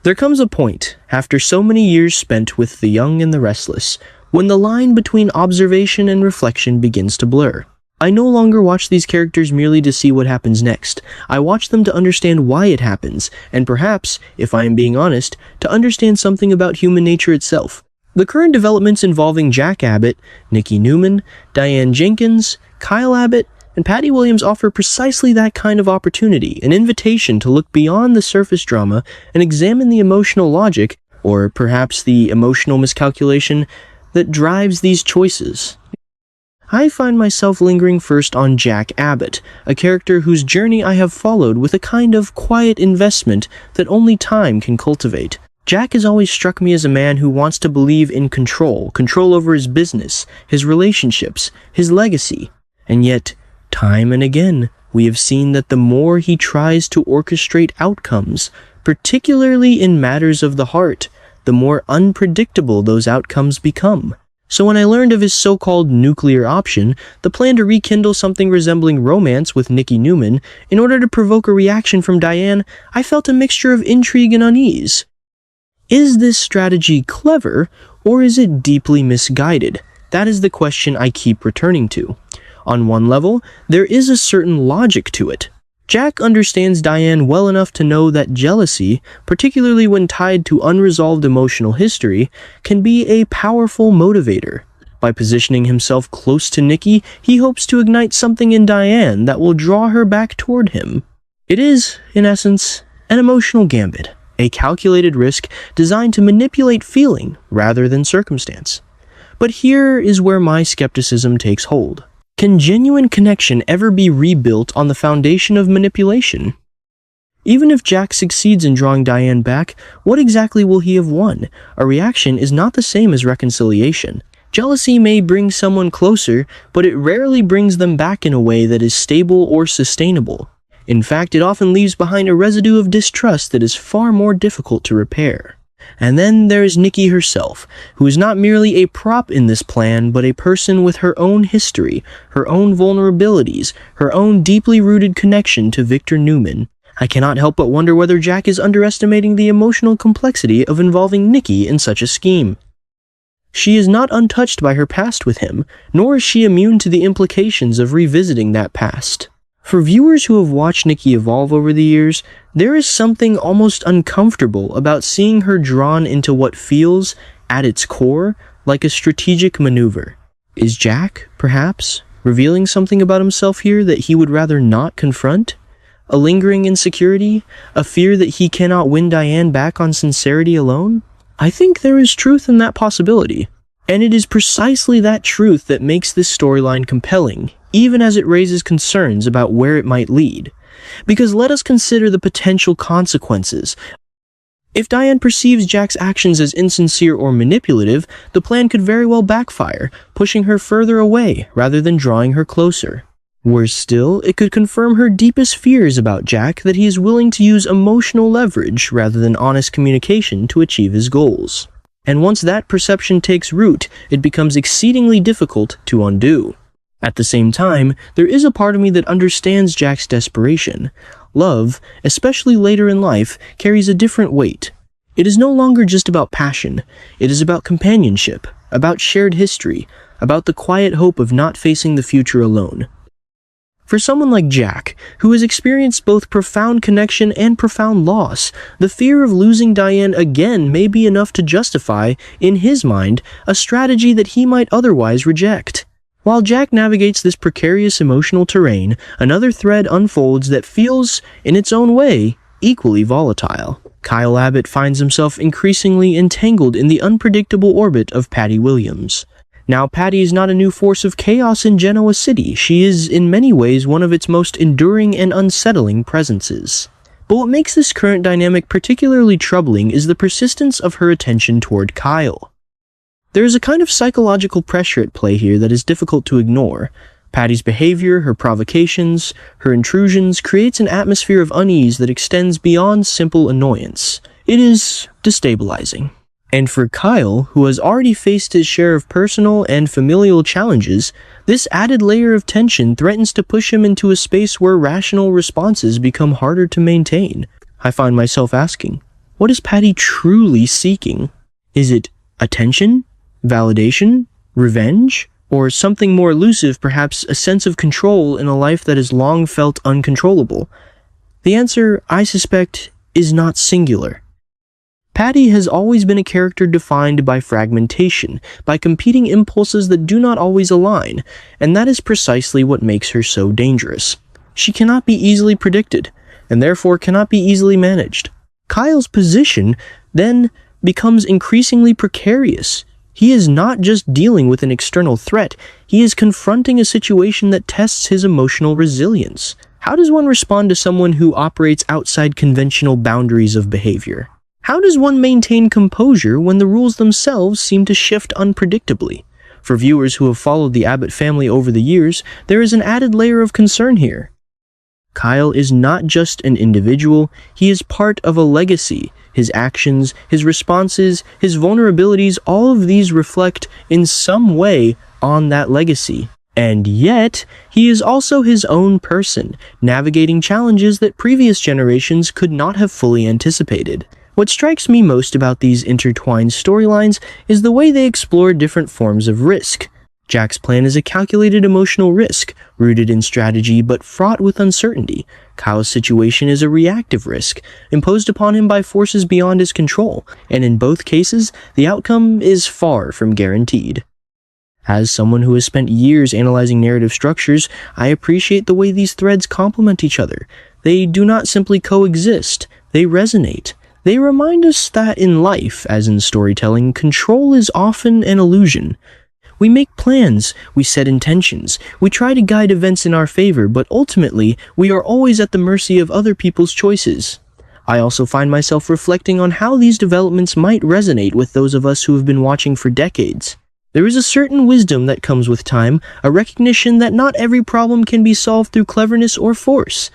There comes a point, after so many years spent with the young and the restless, when the line between observation and reflection begins to blur. I no longer watch these characters merely to see what happens next. I watch them to understand why it happens, and perhaps, if I am being honest, to understand something about human nature itself. The current developments involving Jack Abbott, Nikki Newman, Diane Jenkins, Kyle Abbott, and Patty Williams offer precisely that kind of opportunity, an invitation to look beyond the surface drama and examine the emotional logic, or perhaps the emotional miscalculation, that drives these choices. I find myself lingering first on Jack Abbott, a character whose journey I have followed with a kind of quiet investment that only time can cultivate. Jack has always struck me as a man who wants to believe in control over his business, his relationships, his legacy, and yet, time and again, we have seen that the more he tries to orchestrate outcomes, particularly in matters of the heart, the more unpredictable those outcomes become. So when I learned of his so-called nuclear option, the plan to rekindle something resembling romance with Nikki Newman, in order to provoke a reaction from Diane, I felt a mixture of intrigue and unease. Is this strategy clever, or is it deeply misguided? That is the question I keep returning to. On one level, there is a certain logic to it. Jack understands Diane well enough to know that jealousy, particularly when tied to unresolved emotional history, can be a powerful motivator. By positioning himself close to Nikki, he hopes to ignite something in Diane that will draw her back toward him. It is, in essence, an emotional gambit, a calculated risk designed to manipulate feeling rather than circumstance. But here is where my skepticism takes hold. Can genuine connection ever be rebuilt on the foundation of manipulation? Even if Jack succeeds in drawing Diane back, what exactly will he have won? A reaction is not the same as reconciliation. Jealousy may bring someone closer, but it rarely brings them back in a way that is stable or sustainable. In fact, it often leaves behind a residue of distrust that is far more difficult to repair. And then there is Nikki herself, who is not merely a prop in this plan, but a person with her own history, her own vulnerabilities, her own deeply rooted connection to Victor Newman. I cannot help but wonder whether Jack is underestimating the emotional complexity of involving Nikki in such a scheme. She is not untouched by her past with him, nor is she immune to the implications of revisiting that past. For viewers who have watched Nikki evolve over the years, there is something almost uncomfortable about seeing her drawn into what feels, at its core, like a strategic maneuver. Is Jack, perhaps, revealing something about himself here that he would rather not confront? A lingering insecurity? A fear that he cannot win Diane back on sincerity alone? I think there is truth in that possibility. And it is precisely that truth that makes this storyline compelling, even as it raises concerns about where it might lead. Because let us consider the potential consequences. If Diane perceives Jack's actions as insincere or manipulative, the plan could very well backfire, pushing her further away rather than drawing her closer. Worse still, it could confirm her deepest fears about Jack, that he is willing to use emotional leverage rather than honest communication to achieve his goals. And once that perception takes root, it becomes exceedingly difficult to undo. At the same time, there is a part of me that understands Jack's desperation. Love, especially later in life, carries a different weight. It is no longer just about passion. It is about companionship, about shared history, about the quiet hope of not facing the future alone. For someone like Jack, who has experienced both profound connection and profound loss, the fear of losing Diane again may be enough to justify, in his mind, a strategy that he might otherwise reject. While Jack navigates this precarious emotional terrain, another thread unfolds that feels, in its own way, equally volatile. Kyle Abbott finds himself increasingly entangled in the unpredictable orbit of Patty Williams. Now, Patty is not a new force of chaos in Genoa City. She is, in many ways, one of its most enduring and unsettling presences. But what makes this current dynamic particularly troubling is the persistence of her attention toward Kyle. There is a kind of psychological pressure at play here that is difficult to ignore. Patty's behavior, her provocations, her intrusions creates an atmosphere of unease that extends beyond simple annoyance. It is destabilizing. And for Kyle, who has already faced his share of personal and familial challenges, this added layer of tension threatens to push him into a space where rational responses become harder to maintain. I find myself asking, What is Patty truly seeking? Is it attention, validation, revenge, or something more elusive, perhaps a sense of control in a life that has long felt uncontrollable? The answer, I suspect, is not singular. Patty has always been a character defined by fragmentation, by competing impulses that do not always align, and that is precisely what makes her so dangerous. She cannot be easily predicted, and therefore cannot be easily managed. Kyle's position then becomes increasingly precarious. He is not just dealing with an external threat, he is confronting a situation that tests his emotional resilience. How does one respond to someone who operates outside conventional boundaries of behavior? How does one maintain composure when the rules themselves seem to shift unpredictably? For viewers who have followed the Abbott family over the years, there is an added layer of concern here. Kyle is not just an individual, he is part of a legacy. His actions, his responses, his vulnerabilities, all of these reflect in some way on that legacy. And yet, he is also his own person, navigating challenges that previous generations could not have fully anticipated. What strikes me most about these intertwined storylines is the way they explore different forms of risk. Jack's plan is a calculated emotional risk, rooted in strategy but fraught with uncertainty. Kyle's situation is a reactive risk, imposed upon him by forces beyond his control, and in both cases, the outcome is far from guaranteed. As someone who has spent years analyzing narrative structures, I appreciate the way these threads complement each other. They do not simply coexist, they resonate. They remind us that in life, as in storytelling, control is often an illusion. We make plans, we set intentions, we try to guide events in our favor, but ultimately, we are always at the mercy of other people's choices. I also find myself reflecting on how these developments might resonate with those of us who have been watching for decades. There is a certain wisdom that comes with time, a recognition that not every problem can be solved through cleverness or force.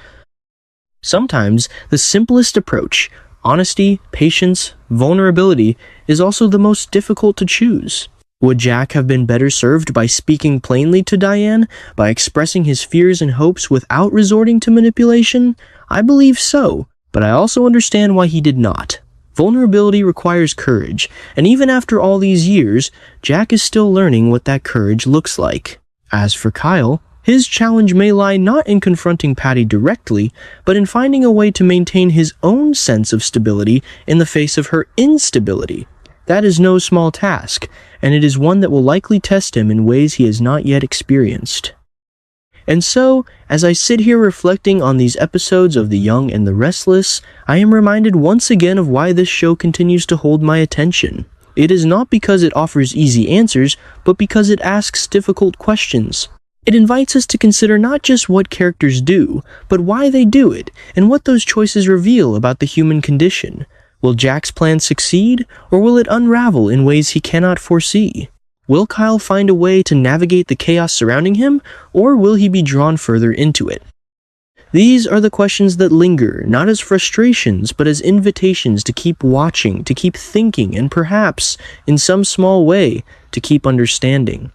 Sometimes, the simplest approach, honesty, patience, vulnerability, is also the most difficult to choose. Would Jack have been better served by speaking plainly to Diane, by expressing his fears and hopes without resorting to manipulation? I believe so, but I also understand why he did not. Vulnerability requires courage, and even after all these years, Jack is still learning what that courage looks like. As for Kyle, his challenge may lie not in confronting Patty directly, but in finding a way to maintain his own sense of stability in the face of her instability. That is no small task, and it is one that will likely test him in ways he has not yet experienced. And so, as I sit here reflecting on these episodes of The Young and the Restless, I am reminded once again of why this show continues to hold my attention. It is not because it offers easy answers, but because it asks difficult questions. It invites us to consider not just what characters do, but why they do it, and what those choices reveal about the human condition. Will Jack's plan succeed, or will it unravel in ways he cannot foresee? Will Kyle find a way to navigate the chaos surrounding him, or will he be drawn further into it? These are the questions that linger, not as frustrations, but as invitations to keep watching, to keep thinking, and perhaps, in some small way, to keep understanding.